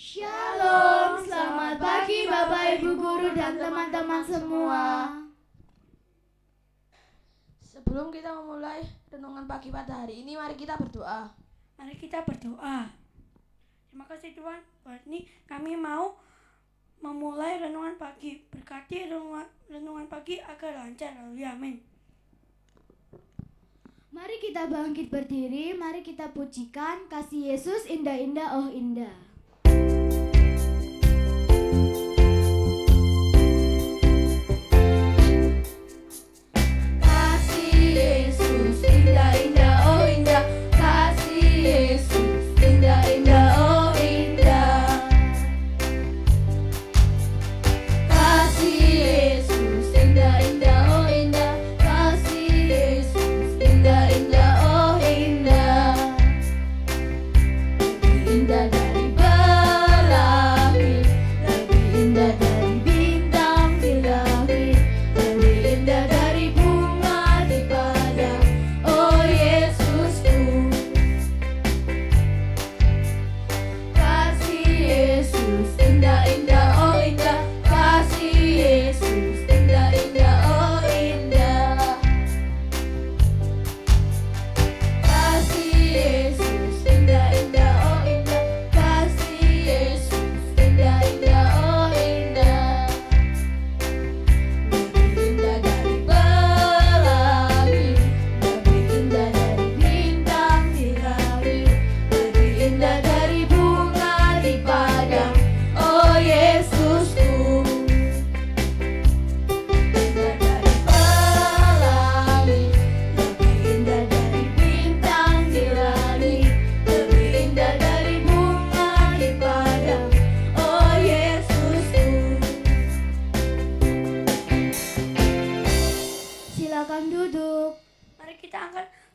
Shalom, selamat pagi Bapak Ibu Guru dan teman-teman semua. Sebelum kita memulai renungan pagi pada hari ini, mari kita berdoa. Mari kita berdoa. Terima kasih Tuhan, buat ini kami mau memulai renungan pagi. Berkati renungan pagi agar lancar. Amin. Mari kita bangkit berdiri, mari kita pujikan kasih Yesus indah-indah oh indah.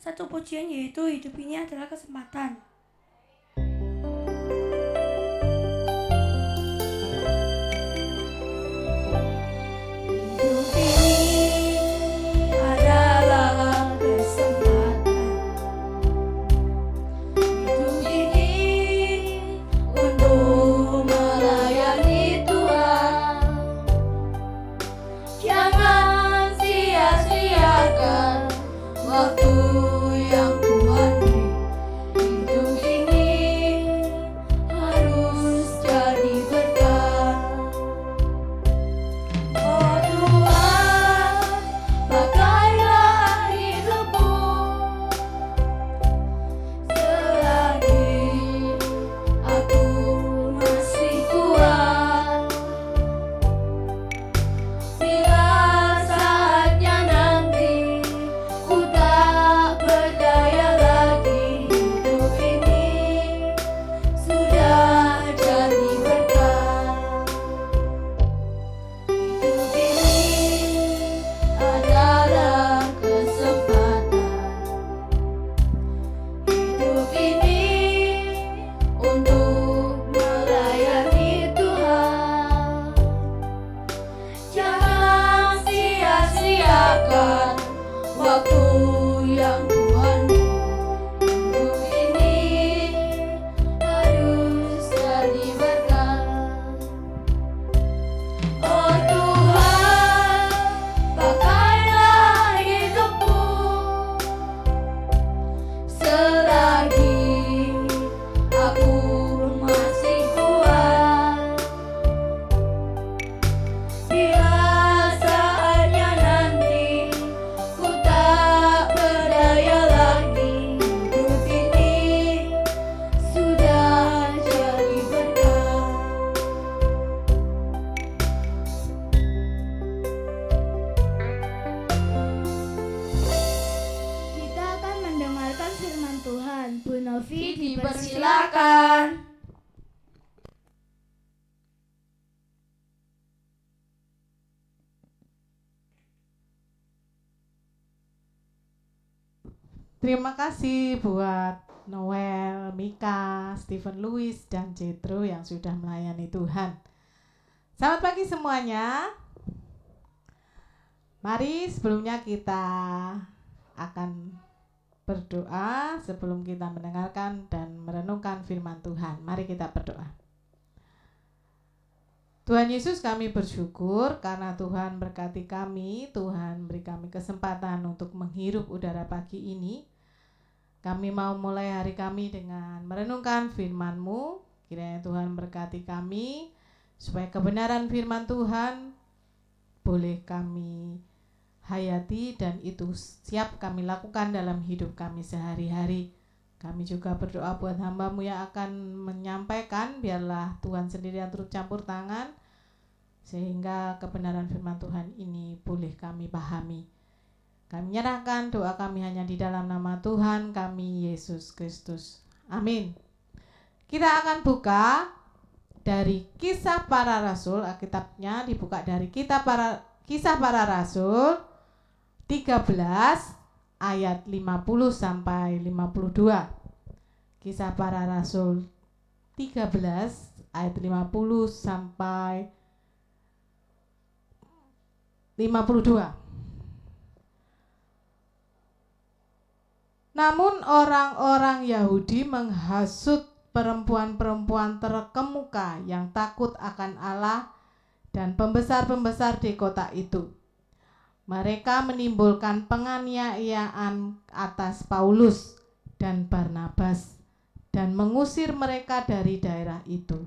Satu pujian yaitu hidup ini adalah kesempatan. Hidup ini adalah kesempatan. Hidup ini untuk melayani Tuhan. Jangan sia-siakan waktu yang Tuhan beri. Hidup ini harus jadi berkat. Oh Tuhan, pakailah hidupku selagi aku masih kuat. Bila saatnya nanti ku tak berdaya lagi, hidup ini sudah jadi berkat. Hidup ini adalah kesempatan. Hidup ini untuk melayani Tuhan. Jangan sia-siakan waktu yang Tuhan beri. Hidup ini harus jadi berkat. Oh Tuhan, pakailah hidupku selagi aku masih kuat. Bila saatnya nanti ku tak berdaya lagi, hidup ini sudah jadi berkat. Kita akan mendengarkan firman Tuhan. Bu Novi dipersilakan. Terima kasih buat Noel, Mika, Stephen Louis, dan Jetro yang sudah melayani Tuhan. Selamat pagi semuanya. Mari sebelumnya kita akan berdoa sebelum kita mendengarkan dan merenungkan firman Tuhan. Mari kita berdoa. Tuhan Yesus, kami bersyukur karena Tuhan berkati kami, Tuhan beri kami kesempatan untuk menghirup udara pagi ini. Kami mau mulai hari kami dengan merenungkan firman-Mu. Kiranya Tuhan berkati kami, supaya kebenaran firman Tuhan boleh kami hayati dan itu siap kami lakukan dalam hidup kami sehari-hari. Kami juga berdoa buat hamba-Mu yang akan menyampaikan, biarlah Tuhan sendiri yang turut campur tangan, sehingga kebenaran firman Tuhan ini boleh kami pahami. Kami menyerahkan doa kami hanya di dalam nama Tuhan kami, Yesus Kristus. Amin. Kita akan buka dari Kisah Para Rasul, Alkitabnya dibuka dari Kisah Para Rasul 13 ayat 50 sampai 52. Kisah Para Rasul 13 ayat 50 sampai 52. Namun orang-orang Yahudi menghasut perempuan-perempuan terkemuka yang takut akan Allah dan pembesar-pembesar di kota itu. Mereka menimbulkan penganiayaan atas Paulus dan Barnabas dan mengusir mereka dari daerah itu.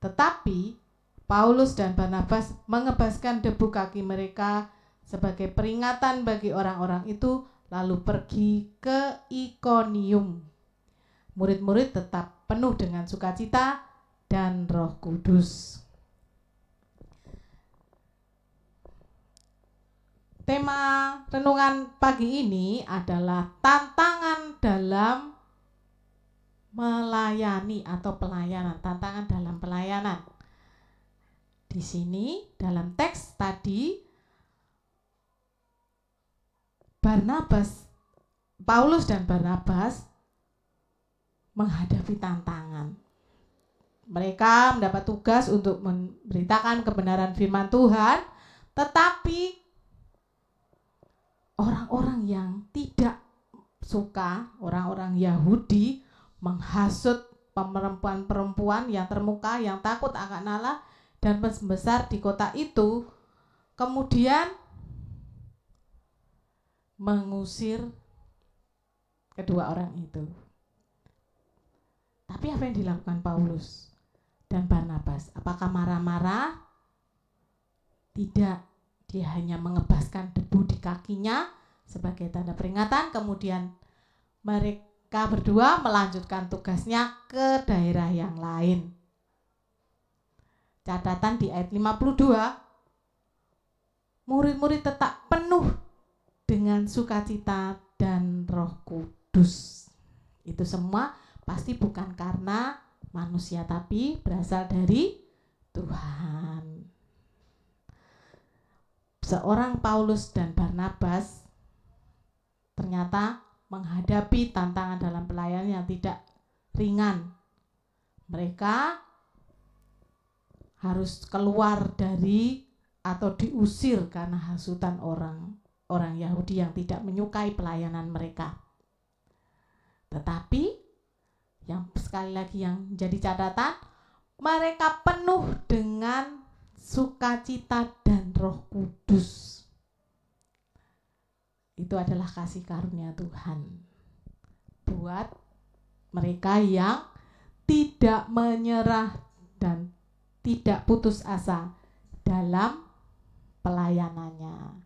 Tetapi Paulus dan Barnabas mengebaskan debu kaki mereka sebagai peringatan bagi orang-orang itu, lalu pergi ke Ikonium. Murid-murid tetap penuh dengan sukacita dan Roh Kudus. Tema renungan pagi ini adalah tantangan dalam melayani atau pelayanan, tantangan dalam pelayanan. Di sini dalam teks tadi Paulus dan Barnabas menghadapi tantangan. Mereka mendapat tugas untuk memberitakan kebenaran firman Tuhan, tetapi orang-orang yang tidak suka, orang-orang Yahudi menghasut perempuan-perempuan yang termuka, yang takut akan Allah dan pembesar di kota itu, kemudian mengusir kedua orang itu. Tapi apa yang dilakukan Paulus dan Barnabas? Apakah marah-marah? Tidak. Dia hanya mengebaskan debu di kakinya sebagai tanda peringatan. Kemudian mereka berdua melanjutkan tugasnya ke daerah yang lain. Catatan di ayat 52, murid-murid tetap penuh dengan sukacita dan Roh Kudus. Itu semua pasti bukan karena manusia, tapi berasal dari Tuhan. Seorang Paulus dan Barnabas ternyata menghadapi tantangan dalam pelayanan yang tidak ringan. Mereka harus keluar dari atau diusir karena hasutan orang Yahudi yang tidak menyukai pelayanan mereka. Tetapi yang sekali lagi yang menjadi catatan, mereka penuh dengan sukacita dan Roh Kudus. Itu adalah kasih karunia Tuhan buat mereka yang tidak menyerah dan tidak putus asa dalam pelayanannya.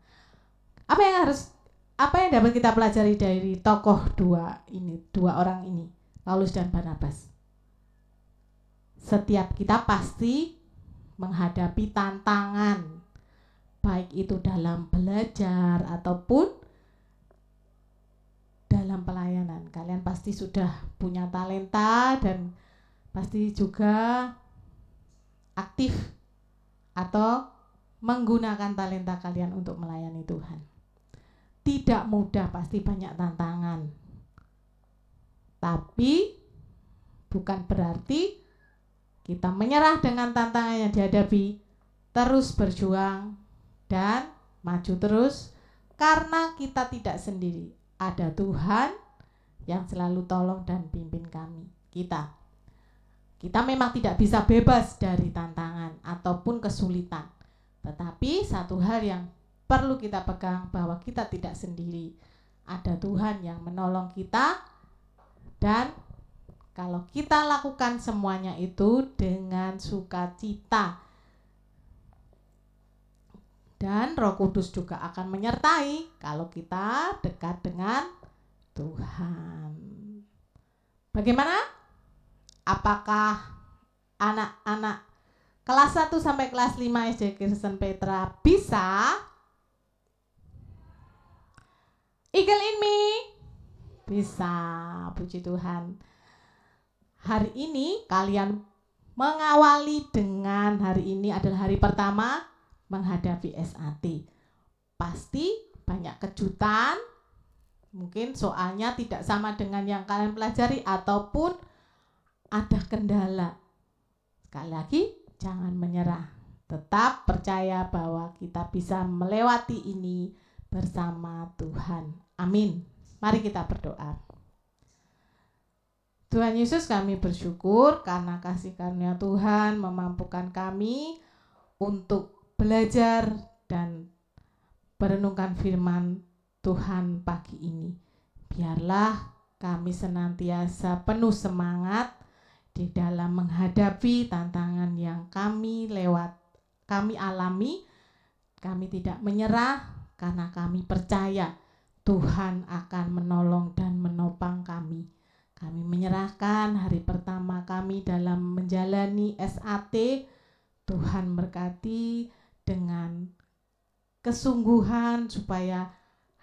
Apa yang dapat kita pelajari dari tokoh dua orang ini, Paulus dan Barnabas? Setiap kita pasti menghadapi tantangan, baik itu dalam belajar ataupun dalam pelayanan. Kalian pasti sudah punya talenta dan pasti juga aktif atau menggunakan talenta kalian untuk melayani Tuhan. Tidak mudah, pasti banyak tantangan. Tapi bukan berarti kita menyerah dengan tantangan yang dihadapi, terus berjuang dan maju terus, karena kita tidak sendiri. Ada Tuhan yang selalu tolong dan pimpin kita. Kita memang tidak bisa bebas dari tantangan ataupun kesulitan. Tetapi satu hal yang perlu kita pegang bahwa kita tidak sendiri. Ada Tuhan yang menolong kita, dan kalau kita lakukan semuanya itu dengan sukacita, dan Roh Kudus juga akan menyertai kalau kita dekat dengan Tuhan. Bagaimana? Apakah anak-anak kelas 1 sampai kelas 5 SD Kristen Petra bisa? Eagle in me? Bisa, puji Tuhan. Hari ini kalian mengawali dengan hari ini adalah hari pertama menghadapi SAT. Pasti banyak kejutan, mungkin soalnya tidak sama dengan yang kalian pelajari ataupun ada kendala. Sekali lagi, jangan menyerah. Tetap percaya bahwa kita bisa melewati ini bersama Tuhan. Amin. Mari kita berdoa. Tuhan Yesus, kami bersyukur karena kasih karunia Tuhan memampukan kami untuk belajar dan merenungkan firman Tuhan pagi ini. Biarlah kami senantiasa penuh semangat di dalam menghadapi tantangan yang kami alami. Kami tidak menyerah karena kami percaya Tuhan akan menolong dan menopang kami. Kami menyerahkan hari pertama kami dalam menjalani SAT. Tuhan berkati dengan kesungguhan supaya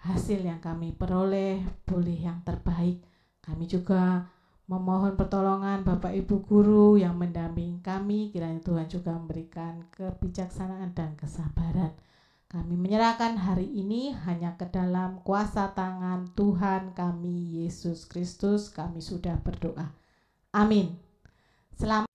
hasil yang kami peroleh boleh yang terbaik. Kami juga memohon pertolongan Bapak Ibu guru yang mendampingi kami, kiranya Tuhan juga memberikan kebijaksanaan dan kesabaran. Kami menyerahkan hari ini hanya ke dalam kuasa tangan Tuhan kami Yesus Kristus. Kami sudah berdoa. Amin. Selamat